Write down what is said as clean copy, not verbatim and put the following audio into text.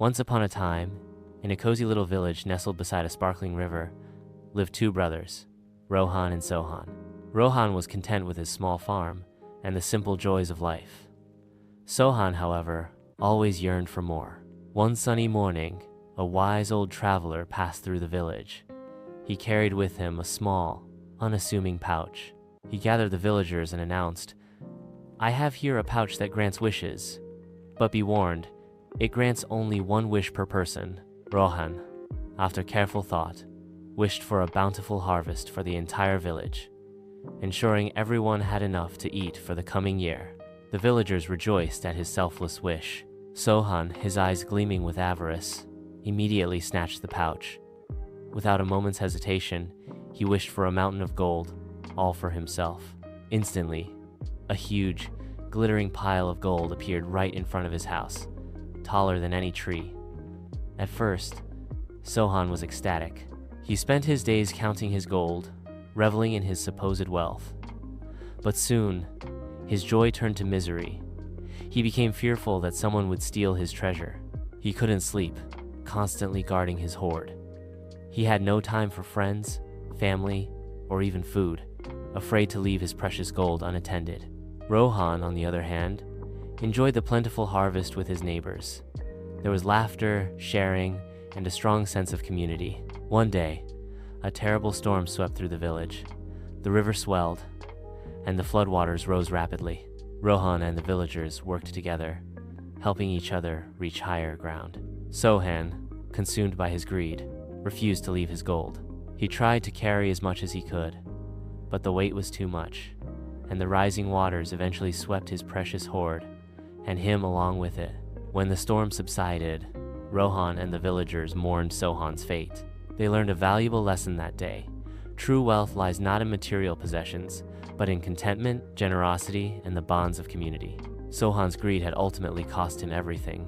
Once upon a time, in a cozy little village nestled beside a sparkling river, lived two brothers, Rohan and Sohan. Rohan was content with his small farm and the simple joys of life. Sohan, however, always yearned for more. One sunny morning, a wise old traveler passed through the village. He carried with him a small, unassuming pouch. He gathered the villagers and announced, "I have here a pouch that grants wishes, but be warned, it grants only one wish per person." Rohan, after careful thought, wished for a bountiful harvest for the entire village, ensuring everyone had enough to eat for the coming year. The villagers rejoiced at his selfless wish. Sohan, his eyes gleaming with avarice, immediately snatched the pouch. Without a moment's hesitation, he wished for a mountain of gold, all for himself. Instantly, a huge, glittering pile of gold appeared right in front of his house, taller than any tree. At first, Sohan was ecstatic. He spent his days counting his gold, reveling in his supposed wealth. But soon, his joy turned to misery. He became fearful that someone would steal his treasure. He couldn't sleep, constantly guarding his hoard. He had no time for friends, family, or even food, afraid to leave his precious gold unattended. Rohan, on the other hand, enjoyed the plentiful harvest with his neighbors. There was laughter, sharing, and a strong sense of community. One day, a terrible storm swept through the village. The river swelled, and the floodwaters rose rapidly. Rohan and the villagers worked together, helping each other reach higher ground. Sohan, consumed by his greed, refused to leave his gold. He tried to carry as much as he could, but the weight was too much, and the rising waters eventually swept his precious hoard, and him along with it. When the storm subsided, Rohan and the villagers mourned Sohan's fate. They learned a valuable lesson that day. True wealth lies not in material possessions, but in contentment, generosity, and the bonds of community. Sohan's greed had ultimately cost him everything,